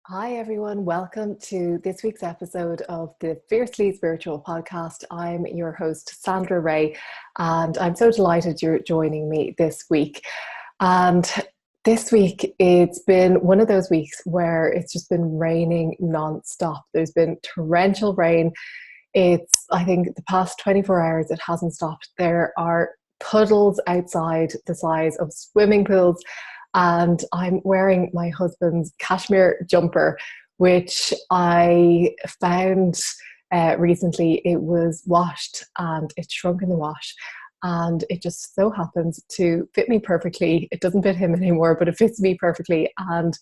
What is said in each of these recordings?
Hi, everyone. Welcome to this week's episode of the Fiercely Spiritual podcast. I'm your host, Sandra Ray, and I'm so delighted you're joining me this week. And this week, it's been one of those weeks where it's just been raining nonstop. There's been torrential rain. I think, the past 24 hours, it hasn't stopped. There are puddles outside the size of swimming pools. And I'm wearing my husband's cashmere jumper, which I found recently. It was washed and it shrunk in the wash. And it just so happens to fit me perfectly. It doesn't fit him anymore, but it fits me perfectly. And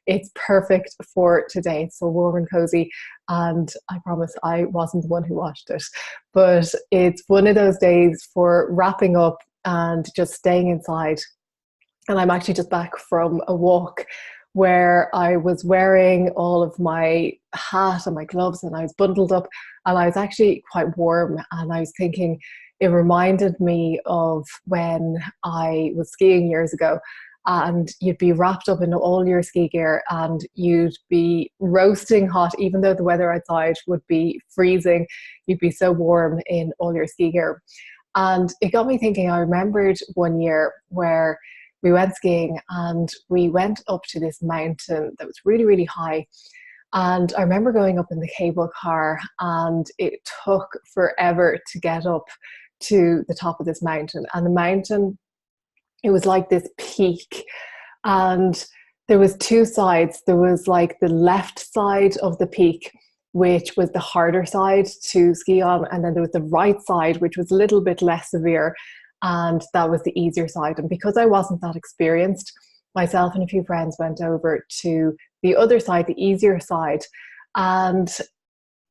it's perfect for today. It's so warm and cozy. And I promise I wasn't the one who washed it. But it's one of those days for wrapping up and just staying inside. And I'm actually just back from a walk where I was wearing all of my hat and my gloves and I was bundled up and I was actually quite warm. And I was thinking, it reminded me of when I was skiing years ago, and you'd be wrapped up in all your ski gear and you'd be roasting hot, even though the weather outside would be freezing. You'd be so warm in all your ski gear. And it got me thinking. I remembered one year where we went skiing and we went up to this mountain that was really, really high. And I remember going up in the cable car and it took forever to get up to the top of this mountain. And the mountain, it was like this peak. And there was two sides. There was like the left side of the peak, which was the harder side to ski on. And then there was the right side, which was a little bit less severe. And that was the easier side. And because I wasn't that experienced, myself and a few friends went over to the other side, the easier side. And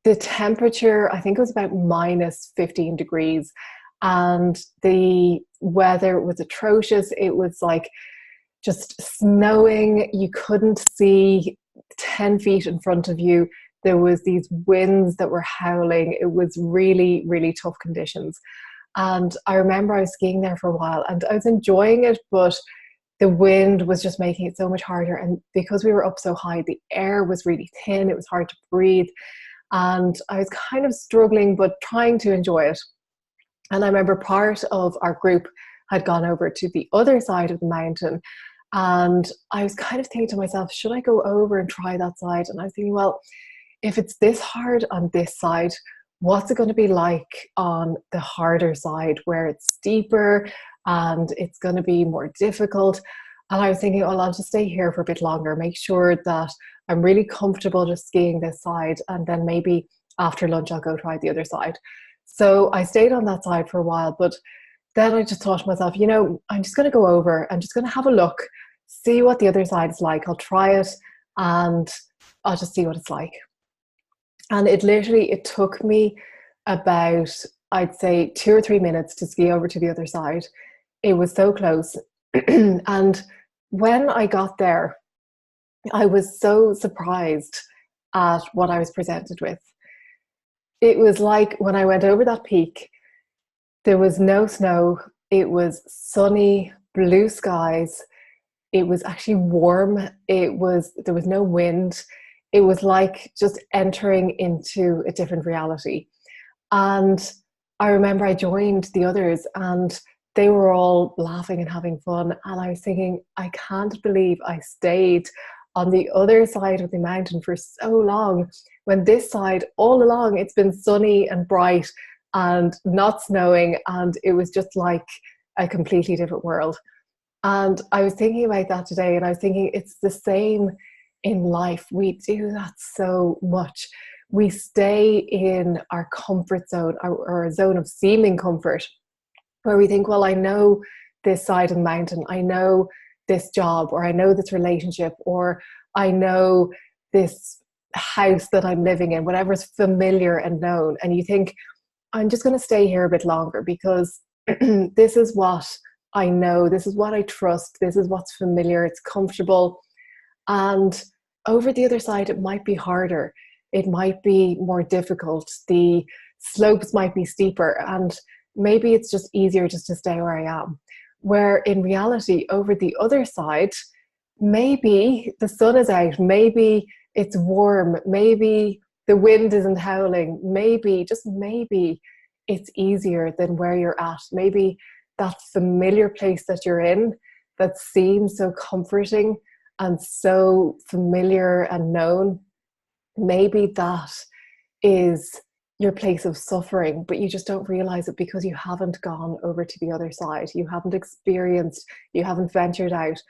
the temperature, I think it was about minus 15 degrees. And the weather was atrocious. It was like just snowing. You couldn't see 10 feet in front of you. There was these winds that were howling. It was really, really tough conditions. And I remember I was skiing there for a while and I was enjoying it, but the wind was just making it so much harder. And because we were up so high, the air was really thin. It was hard to breathe. And I was kind of struggling, but trying to enjoy it. And I remember part of our group had gone over to the other side of the mountain. And I was kind of thinking to myself, should I go over and try that side? And I was thinking, well, if it's this hard on this side, what's it going to be like on the harder side where it's steeper and it's going to be more difficult? And I was thinking, oh, I'll just stay here for a bit longer, make sure that I'm really comfortable just skiing this side. And then maybe after lunch, I'll go try the other side. So I stayed on that side for a while, but then I just thought to myself, I'm just going to go over. I'm just going to have a look, see what the other side is like. I'll try it and I'll just see what it's like. And it took me about, I'd say, 2 or 3 minutes to ski over to the other side. It was so close. And when I got there, I was so surprised at what I was presented with. It was like when I went over that peak, there was no snow. It was sunny, blue skies. It was actually warm. There was no wind. It was like just entering into a different reality. And I remember I joined the others and they were all laughing and having fun. And I was thinking, I can't believe I stayed on the other side of the mountain for so long, when this side all along, it's been sunny and bright and not snowing. And it was just like a completely different world. And I was thinking about that today, and I was thinking it's the same in life. We do that so much. We stay in our comfort zone, or a zone of seeming comfort, where we think, well, I know this side of the mountain, I know this job, or I know this relationship, or I know this house that I'm living in, whatever's familiar and known. And you think, I'm just going to stay here a bit longer because this is what I know, this is what I trust, this is what's familiar, it's comfortable. And over the other side, it might be harder. It might be more difficult. The slopes might be steeper, and maybe it's just easier just to stay where I am. Where in reality, over the other side, maybe the sun is out, maybe it's warm, maybe the wind isn't howling, maybe, just maybe, it's easier than where you're at. Maybe that familiar place that you're in that seems so comforting and so familiar and known, maybe that is your place of suffering, but you just don't realize it because you haven't gone over to the other side. You haven't experienced, you haven't ventured out.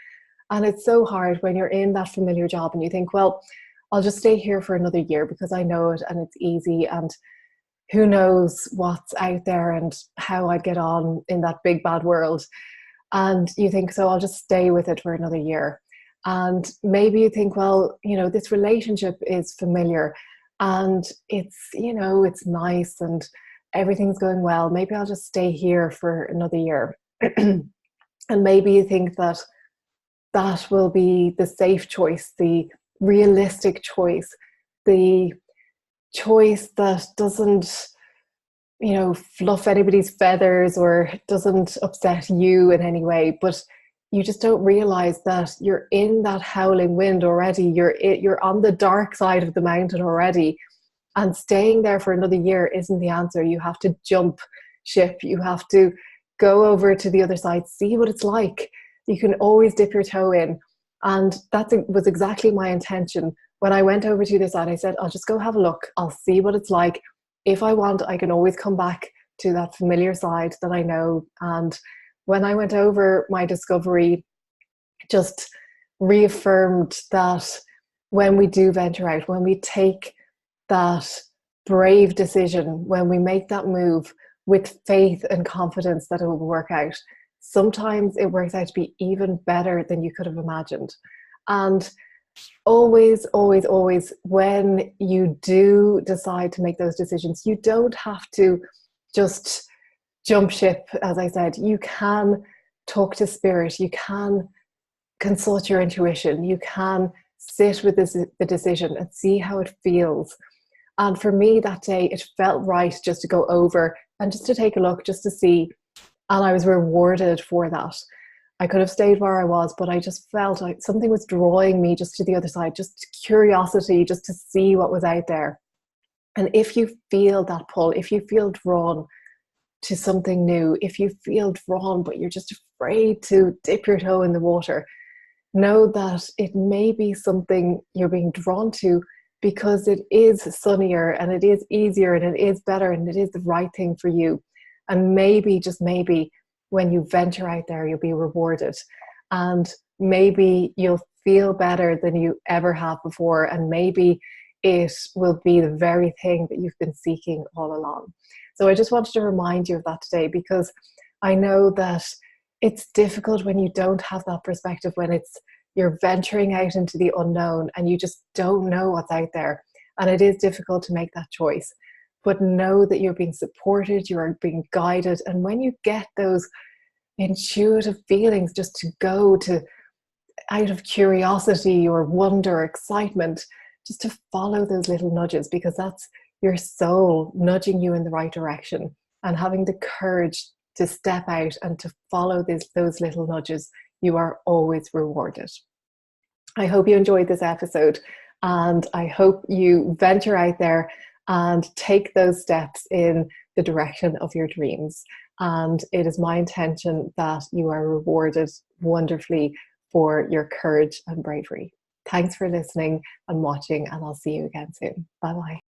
And it's so hard when you're in that familiar job and you think, well, I'll just stay here for another year because I know it and it's easy, and who knows what's out there and how I'd get on in that big bad world. And you think, so I'll just stay with it for another year. And maybe you think, well, this relationship is familiar and it's, it's nice and everything's going well. Maybe I'll just stay here for another year. And maybe you think that that will be the safe choice, the realistic choice, the choice that doesn't, fluff anybody's feathers or doesn't upset you in any way. But you just don't realize that you're in that howling wind already. You're on the dark side of the mountain already. And staying there for another year isn't the answer. You have to jump ship. You have to go over to the other side, see what it's like. You can always dip your toe in. And that was exactly my intention. When I went over to the side, I said, I'll just go have a look. I'll see what it's like. If I want, I can always come back to that familiar side that I know. And when I went over, my discovery just reaffirmed that when we do venture out, when we take that brave decision, when we make that move with faith and confidence that it will work out, sometimes it works out to be even better than you could have imagined. And always, always, always, when you do decide to make those decisions, you don't have to just jump ship. As I said, you can talk to spirit, you can consult your intuition, you can sit with the decision and see how it feels. And for me that day, it felt right just to go over and just to take a look, just to see. And I was rewarded for that. I could have stayed where I was, but I just felt like something was drawing me just to the other side, just curiosity, just to see what was out there. And if you feel that pull, if you feel drawn to something new, if you feel drawn, but you're just afraid to dip your toe in the water, know that it may be something you're being drawn to because it is sunnier and it is easier and it is better and it is the right thing for you. And maybe, just maybe, when you venture out there, you'll be rewarded. And maybe you'll feel better than you ever have before. And maybe it will be the very thing that you've been seeking all along. So I just wanted to remind you of that today, because I know that it's difficult when you don't have that perspective, when you're venturing out into the unknown and you just don't know what's out there. And it is difficult to make that choice. But know that you're being supported, you are being guided. And when you get those intuitive feelings, just to go to, out of curiosity or wonder, excitement, just to follow those little nudges, because that's your soul nudging you in the right direction, and having the courage to step out and to follow those little nudges, you are always rewarded. I hope you enjoyed this episode, and I hope you venture out there and take those steps in the direction of your dreams. And it is my intention that you are rewarded wonderfully for your courage and bravery. Thanks for listening and watching, and I'll see you again soon. Bye-bye.